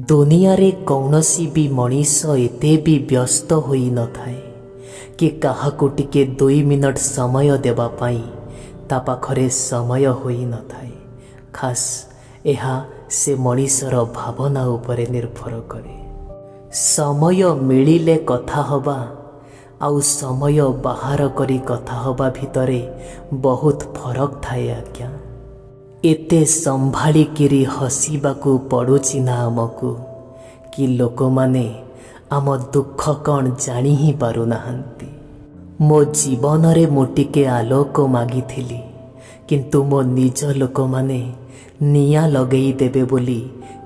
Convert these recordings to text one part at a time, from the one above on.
दुनिया रे कौनसी भी मनीष एते भी व्यस्त होई न थाए कि काहाकु टिके 2 मिनट समय देबा पाई ता पाखरे समय होई न थाए। खास एहा से मनीषर भावना उपरे निर्भर करे। समय मिलिले कथा हबा आउ समय बाहर करी कथा हबा भितरे बहुत फरक थाए आज्ञा। एते संभाळिकिरी हसीबाकू पड़ुची ना आमकू कि लोक माने आम दुख कौन जानी ही पारु नाहंती। मो जीवन रे मोटिके आलोक मागिथिली किंतु मो निज लोक माने निया लगेई देबे बोली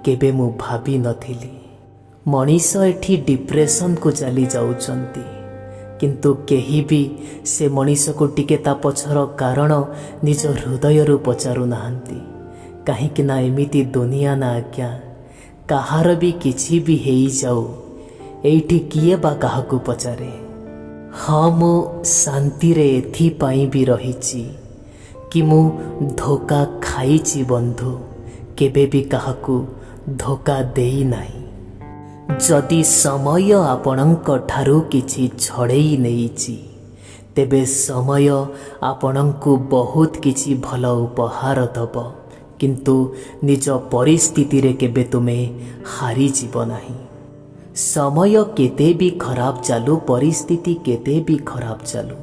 केबे मु भाबी नथिली। मनीष एठी डिप्रेशन को चली जाउचंती किंतु केही भी से मनीष को टिके ता पछर कारण निज हृदय रु पचारु नाहंती। काहेकि ना एमिति दुनिया ना आज्ञा काहार भी किछि भी हेई जाऊ एठी किए बा काहाकू पचारे। हाँ मु शांति रे एथि पाई भी रहिछि कि मु धोखा खाइछि बंधु, केबे भी काहाकू धोखा देई नाही। जदि समय आपणक ठारू किछि छड़ेई नेइछि तेबे समय आपणकू बहुत किछि भल उपहार दब किंतु निज परिस्थिति रे केबे तुमे हारी जीव नाही। समय केते भी खराब चालू, परिस्थिति केते भी खराब चालू,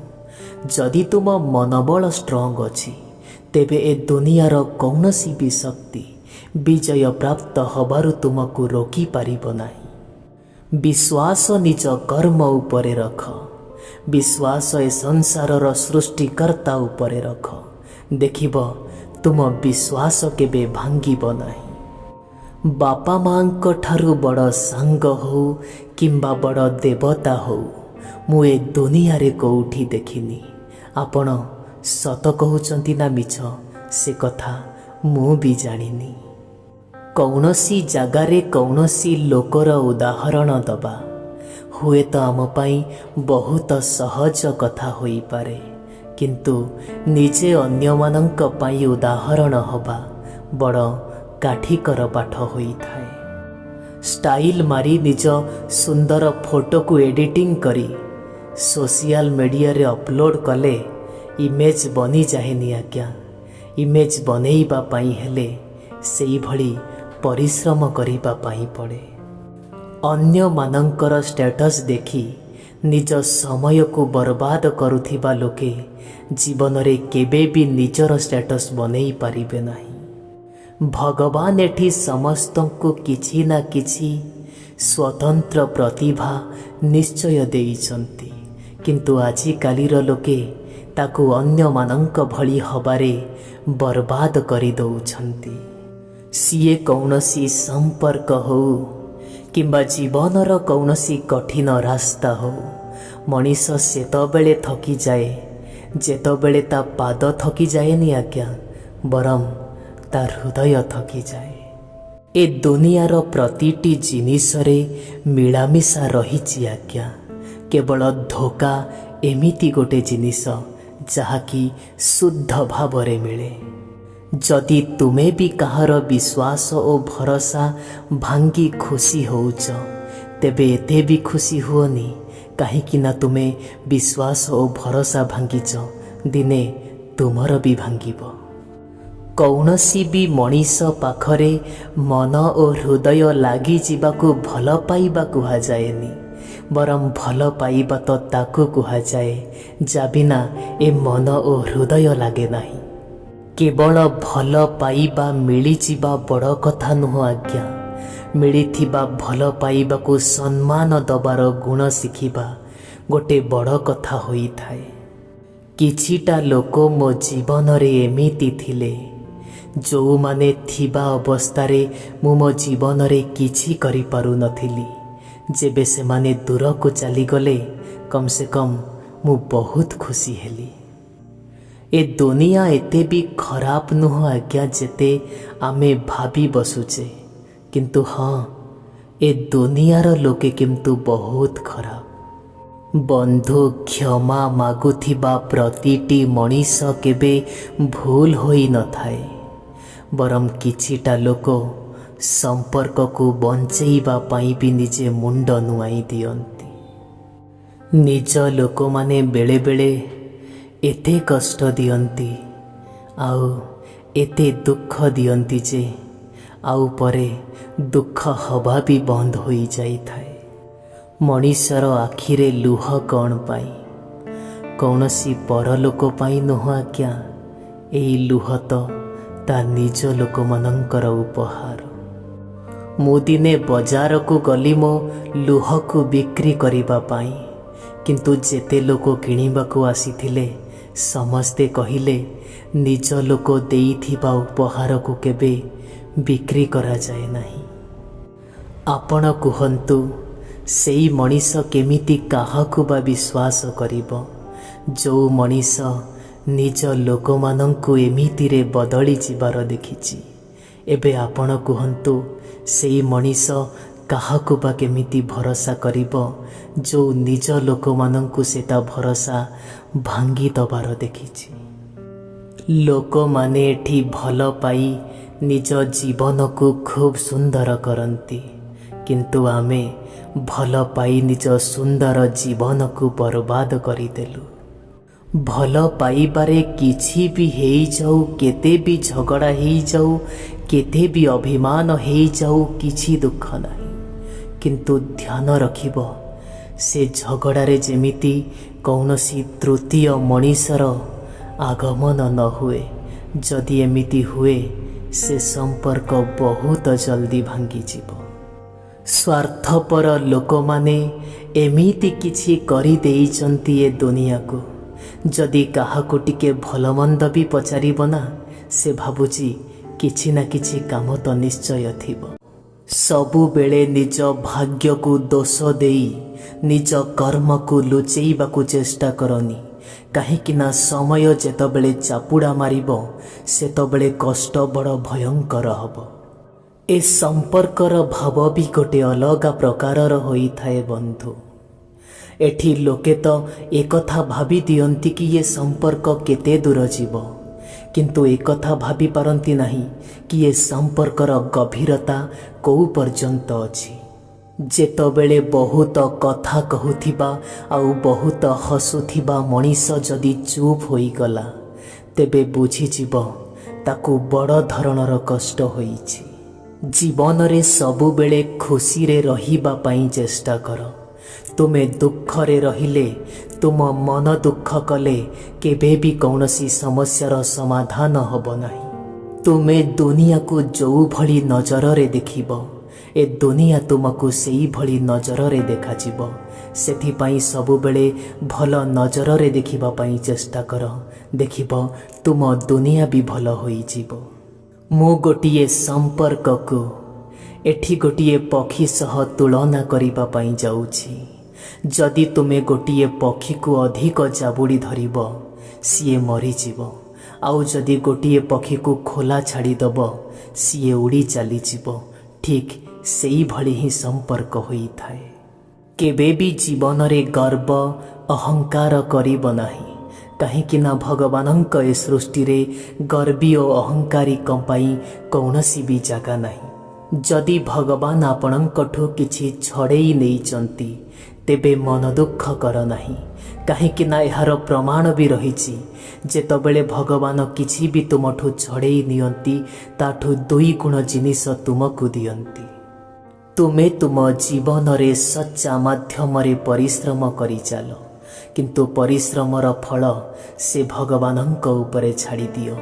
जदि तुम मनोबल स्ट्रॉन्ग अछि तेबे ए दुनियार कौनसी भी शक्ति विजय प्राप्त हबारु तुमको रोकी पारिब नाही। विश्वास निज कर्म उपरे रख, विश्वास ए संसारर सृष्टिकर्ता उपरे रख, देखिब तुम विश्वास केबे भांगिब नाही। बापा मांक ठारू बड़ सांग हो किंबा बड़ देवता हो मु ए दुनिया रे कोउठी देखिनी। आपण सत कहउचंती ना मिछ से कथा मु भी जानिनी। कौनसी जगारे कौनसी लोकर उदाहरण दबा हुए तो आम पाई बहुत सहज कथा होई पारे किंतु निजे अन्य मानंक पाई उदाहरण हबा बड़ काठिकर पाठ होई थाए। स्टाइल मारी निज सुंदर फोटो को एडिटिंग करी सोशल मीडिया रे अपलोड कले इमेज बनी जाहेनी आज्ञा। इमेज बनेइबा पाई हेले सेई भली परिश्रम करिबा पाई पड़े। अन्य मानंकर स्टेटस देखी निज समय को बर्बाद करुथिबा लोके जीवन रे केबे भी निजर स्टेटस बनेई पारिबे नाही। भगवान एठी समस्त को किछि ना किछि स्वतंत्र प्रतिभा निश्चय देइछंती किंतु आजि कालीर लोके ताकू अन्य मानंक भली हबारे बर्बाद करि दउछंती। सीए कौनसी संपर्क हो किंबा जीवनर कौनसी कठिन रास्ता हो मनीष सेतबेले थकी जाए जेतबेले ता पाद थकी जाएनी आज्ञा बरम ता हृदय थकी जाए। ए दुनियार प्रतिटी जिनिस रे मिलामिशा रहिछि आज्ञा। केवल धोखा एमिति गोटे जिनिस जहाँकि शुद्ध भावरे मिले। जदि तुमे भी कहार विश्वास और भरोसा भांगी खुशी होउच तेबे एते भी खुशी हुओनी काहेकि ना तुमे विश्वास और भरोसा भांगीच दिने तुमर भी भांगिब। कौनसी भी मनीष पाखरे मन और हृदय लागी जीवाकू भल पाइबा कुहा जाएनी बरम भल पाइबा तो ताकू कुहा जाए जा बिना ए मन और हृदय लागे नाही। केवल भल पाइबा मिली जीवा बड़ कथा नुह आज्ञा। मिलिथिबा भल पाइबा को सम्मान दबार गुण शिखिबा गोटे बड़ कथा होई थाए। किछिटा लोक मो जीवन रे एमिति थिले जो माने थिबा अवस्थारे मु मो जीवन रे किछि करि पारु नथिली। जेबे से माने दूर को चली गले कम से कम मु बहुत खुशी हेली। ए दुनिया एते भी खराब नुह आज्ञा जेते आमे भाबी बसुचे किंतु हाँ ए दुनियार लोके किंतु बहुत खराब। बंधु क्षमा मागुथिबा प्रतिटी मनीष केबे भूल होई न थाए बरम किछिटा लोक संपर्क को बंचेइबा पाई भी निजे मुंड नुआई दियंती। निज लोक माने बेले बेले एते कष्ट दियंती आउ एते दुख दियंती जे आउ परे दुख हवा भी बंद होई जाई थाए। मनीषर आखिरे लुह कौन पाई कौनसी परलोक पाई नुह आज्ञा एई लुह तो ता निज लोक मनंकर उपहार। मु दिने बजार को गली मो लुह को बिक्री करिबा पाई किंतु जेते लोक किणिबा को आसीथिले समस्ते कहिले निज लोक देइथिबा उपहार को केबे बिक्री करा जाए नहीं। आपण कुहंतु सेई मनीष केमिति काहाकु बा विश्वास करिबो जो मनीष निज लोक मानंकु एमितिरे बदली जिबार देखिछि। एबे आपण कुहंतु सेई मनीष काहाकु बा केमिति भरोसा करिबो जो निज लोक मानंकु सेता भरोसा भांगी दबार देखिछि। लोक माने एठी भल पाई निज जीवन को खूब सुंदर करंती किंतु आमे भल पाई निज सुंदर जीवन को बर्बाद करिदेलु। भल पाइबारे किछि भी हेई जाऊ केते भी झगड़ा हेई जाऊ केते भी अभिमान हेई जाऊ किछि दुख नाही किंतु ध्यान रखिबो से झगड़ारे जेमिति कौनसी तृतीय मनीषर आगमन न हुए। जदि एमिति हुए से संपर्क बहुत जल्दी भांगी जीवो। स्वार्थपर लोक माने एमिति किछि करि देइचंती ए दुनिया को जदि काहाको टिके भलमंद भी पचारिब ना से भाबुची किछि ना किछि काम तो निश्चय थिबो। सबु बेले निज भाग्य को दोष देई निज कर्म को लुचेइबा को चेष्टा करनी काहेकि ना समय जेतबेले चापुड़ा मारिबो सेतबेले कष्ट बड़ भयंकर हबो। ए संपर्कर भाव भी गोटे अलगा प्रकारर होई थाए बंधु। एठी लोके तो एकथा भाबी दियंती कि ये संपर्क केते दूर जीवो किंतु एकथा भाबी पारंती नहीं कि ये संपर्कर गभीरता कोउ पर्यंत अछि। जेतबेले बहुत कथा कहूथिबा आउ बहुत हसुथिबा मनीष जदि चुप होई गला तेबे बुझी जीव ताकू बड़ धरणर कष्ट होईछि। जीवन रे सबु बेले खुशी रे रहिबा पाई चेष्टा कर। तुमे दुख रे रहिले तुम मन दुख कले केबे भी कौनसी समस्यार समाधान हब नाही। तुमे दुनिया को जो भली नजर रे देखिबो ए दुनिया तुमको सेई भली नजर रे देखा जीवो। सेथि पाई सबु बेले भल नजर रे देखिबा पाई चेष्टा कर। देखिबो तुम दुनिया भी भल होई जीवो। मु गोटिए संपर्क को एठी गोटिए पक्षी सह तुलना करिबा पाई जाउछि। जदि तुमे गोटिए पक्षी को अधिक जाबुड़ी धरिब सीए मरी जीव आउ जदि गोटिए पक्षी को खोला छाड़ी दब सीए उड़ी चली जीव। ठीक सेई भली ही संपर्क होई थाए। केबे भी जीवन रे गर्व अहंकार करिब नाही काहेकि ना भगवानंक ए सृष्टि रे गर्वी और अहंकारी कंपाई कौनसी भी जगह नहीं। जदि भगवान आपणंकठु किछि छड़ेई नेइचंती तेबे मन दुख कर नाही काहेकि ना एहार प्रमाण भी रहिछि। जेतबेले भगवान किछि भी तुमठु छड़ेई नियंती ताठु दुई गुण जिनिस तुमकु दियंती। तुमे तुम जीवन रे सच्चा माध्यम रे परिश्रम करि चाल किंतु परिश्रमर फल से भगवानंक उपरे छाड़ी दियो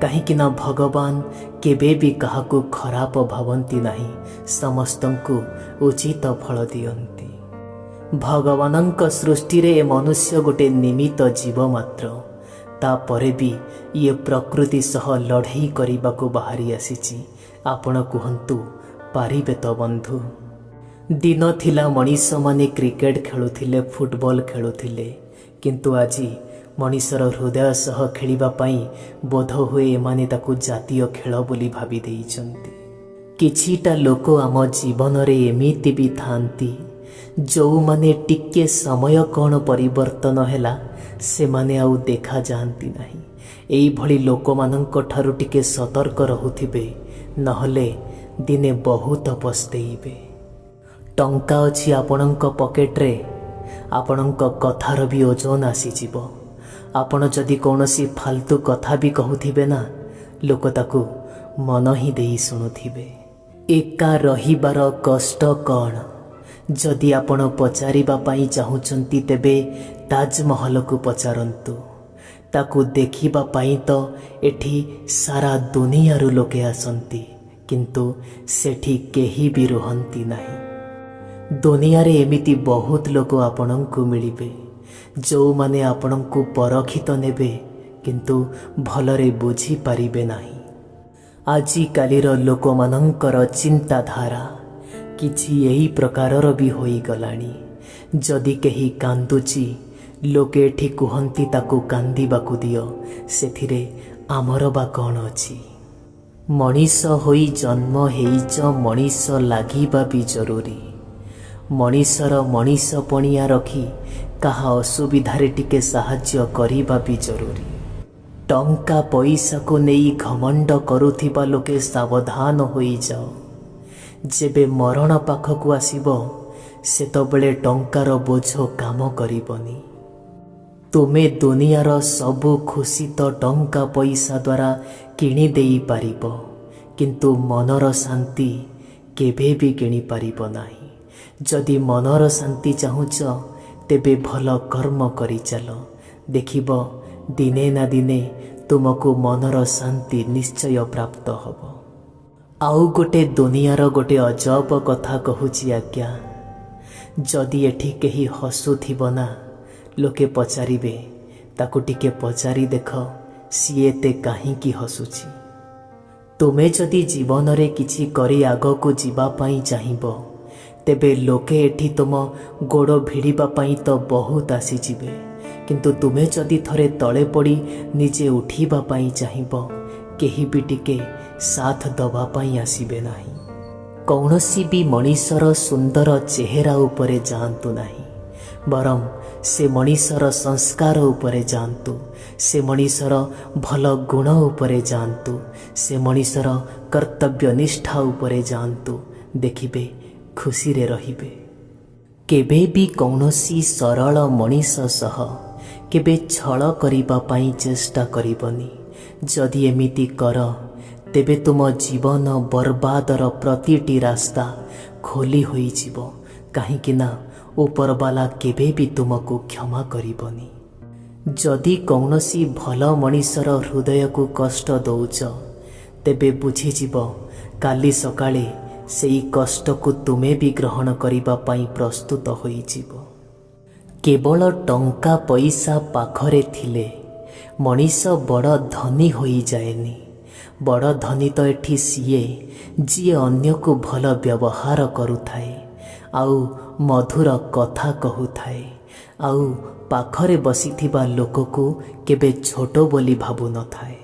काहेकि ना भगवान केबे भी काहाकु खराब भावंती नाही समस्तंकु उचित फल दियंती। भगवानंक सृष्टि रे मनुष्य गोटे निमित्त जीव मात्र तापरे भी ये प्रकृति सह लड़ाई करने बाहरी आसीची। आपण कुहंतु पारिबे तो बंधु। दिन थिला मनीष माने क्रिकेट खेलुथिले फुटबॉल खेलुथिले किंतु आजी मनीषर हृदय सह खेलिबा पाई बोध हुए एमाने ताकू जातीय खेल बोली भाबी देइचंती। किछिटा लोक आम जीवन रे एमिति भी थांती जो माने टिके समय कौन परिवर्तन हैला से माने आउ देखा जाती नहीं। एई भली लोक मानंक ठारू टिके सतर्क रहुथिबे नहले ଦିନେ ବହୁତ ପସ୍ତେଇବେ। ଟଙ୍କା ଅଛି ଆପଣଙ୍କ ପକେଟରେ, ଆପଣଙ୍କ କଥାର ବି ଓଜନ ଆସିଯିବ। ଆପଣ ଯଦି କୌଣସି ଫାଲତୁ କଥା ବି କହୁଥିବେ ନା, ଲୋକ ତାକୁ ମନ ହିଁ ଦେଇ ଶୁଣୁଥିବେ। ଏକା ରହିବାର କଷ୍ଟ କ'ଣ? ଯଦି ଆପଣ ପଚାରିବା ପାଇଁ ଚାହୁଁଛନ୍ତି ତେବେ ତାଜମହଲକୁ ପଚାରନ୍ତୁ। ତାକୁ ଦେଖିବା ପାଇଁ ତ ଏଠି ସାରା ଦୁନିଆରୁ ଲୋକେ ଆସନ୍ତି, କିନ୍ତୁ ସେଠି କେହି ବି ରୁହନ୍ତି ନାହିଁ। ଦୁନିଆରେ ଏମିତି ବହୁତ ଲୋକ ଆପଣଙ୍କୁ ମିଳିବେ ଯେଉଁମାନେ ଆପଣଙ୍କୁ ପରଖି ତ ନେବେ, କିନ୍ତୁ ଭଲରେ ବୁଝିପାରିବେ ନାହିଁ। ଆଜିକାଲିର ଲୋକମାନଙ୍କର ଚିନ୍ତାଧାରା କିଛି ଏହି ପ୍ରକାରର ବି ହୋଇଗଲାଣି। ଯଦି କେହି କାନ୍ଦୁଛି, ଲୋକେ ଏଠି କୁହନ୍ତି ତାକୁ କାନ୍ଦିବାକୁ ଦିଅ, ସେଥିରେ ଆମର ବା କ'ଣ ଅଛି? ମଣିଷ ହୋଇ ଜନ୍ମ ହେଇଛ, ମଣିଷ ଲାଗିବା ବି ଜରୁରୀ। ମଣିଷର ମଣିଷ ପଣିଆ ରଖି କାହା ଅସୁବିଧାରେ ଟିକେ ସାହାଯ୍ୟ କରିବା ବି ଜରୁରୀ। ଟଙ୍କା ପଇସାକୁ ନେଇ ଘମଣ୍ଡ କରୁଥିବା ଲୋକେ ସାବଧାନ ହୋଇଯାଅ। ଯେବେ ମରଣ ପାଖକୁ ଆସିବ, ସେତେବେଳେ ଟଙ୍କାର ବୋଝ କାମ କରିବନି। ତୁମେ ଦୁନିଆର ସବୁ ଖୁସି ତ ଟଙ୍କା ପଇସା ଦ୍ୱାରା କିଣି ଦେଇପାରିବ, କିନ୍ତୁ ମନର ଶାନ୍ତି କେବେ ବି କିଣିପାରିବ ନାହିଁ। ଯଦି ମନର ଶାନ୍ତି ଚାହୁଁଛ, ତେବେ ଭଲ କର୍ମ କରିଚାଲ। ଦେଖିବ ଦିନେ ନା ଦିନେ ତୁମକୁ ମନର ଶାନ୍ତି ନିଶ୍ଚୟ ପ୍ରାପ୍ତ ହେବ। ଆଉ ଗୋଟେ ଦୁନିଆର ଗୋଟେ ଅଜବ କଥା କହୁଛି ଆଜ୍ଞା। ଯଦି ଏଠି କେହି ହସୁଥିବ ନା, ଲୋକେ ପଚାରିବେ, ତାକୁ ଟିକେ ପଚାରି ଦେଖ ସିଏ ଏତେ କାହିଁକି ହସୁଛି। ତୁମେ ଯଦି ଜୀବନରେ କିଛି କରି ଆଗକୁ ଯିବା ପାଇଁ ଚାହିଁବ, ତେବେ ଲୋକେ ଏଠି ତୁମ ଗୋଡ଼ ଭିଡ଼ିବା ପାଇଁ ତ ବହୁତ ଆସିଯିବେ, କିନ୍ତୁ ତୁମେ ଯଦି ଥରେ ତଳେ ପଡ଼ି ନିଜେ ଉଠିବା ପାଇଁ ଚାହିଁବ, କେହି ବି ଟିକେ ସାଥ ଦେବା ପାଇଁ ଆସିବେ ନାହିଁ। କୌଣସି ବି ମଣିଷର ସୁନ୍ଦର ଚେହେରା ଉପରେ ଯାଆନ୍ତୁ ନାହିଁ, ବରଂ ସେ ମଣିଷର ସଂସ୍କାର ଉପରେ ଯାଆନ୍ତୁ, ସେ ମଣିଷର ଭଲ ଗୁଣ ଉପରେ ଯାଆନ୍ତୁ, ସେ ମଣିଷର କର୍ତ୍ତବ୍ୟନିଷ୍ଠା ଉପରେ ଯାଆନ୍ତୁ। ଦେଖିବେ ଖୁସିରେ ରହିବେ। କେବେ ବି କୌଣସି ସରଳ ମଣିଷ ସହ କେବେ ଛଳ କରିବା ପାଇଁ ଚେଷ୍ଟା କରିବନି। ଯଦି ଏମିତି କର, ତେବେ ତୁମ ଜୀବନ ବର୍ବାଦର ପ୍ରତିଟି ରାସ୍ତା ଖୋଲି ହୋଇଯିବ, କାହିଁକି ନା ଉପରବାଲା କେବେ ବି ତୁମକୁ କ୍ଷମା କରିବନି। ଯଦି କୌଣସି ଭଲ ମଣିଷର ହୃଦୟକୁ କଷ୍ଟ ଦେଉଛ, ତେବେ ବୁଝିଯିବ କାଲି ସକାଳେ ସେଇ କଷ୍ଟକୁ ତୁମେ ବି ଗ୍ରହଣ କରିବା ପାଇଁ ପ୍ରସ୍ତୁତ ହୋଇଯିବ। କେବଳ ଟଙ୍କା ପଇସା ପାଖରେ ଥିଲେ ମଣିଷ ବଡ଼ ଧନୀ ହୋଇଯାଏନି। ବଡ଼ ଧନୀ ତ ଏଠି ସିଏ ଯିଏ ଅନ୍ୟକୁ ଭଲ ବ୍ୟବହାର କରୁଥାଏ, ଆଉ ମଧୁର କଥା କହୁଥାଏ, ଆଉ ପାଖରେ ବସିଥିବା ଲୋକକୁ କେବେ ଛୋଟ ବୋଲି ଭାବୁନଥାଏ।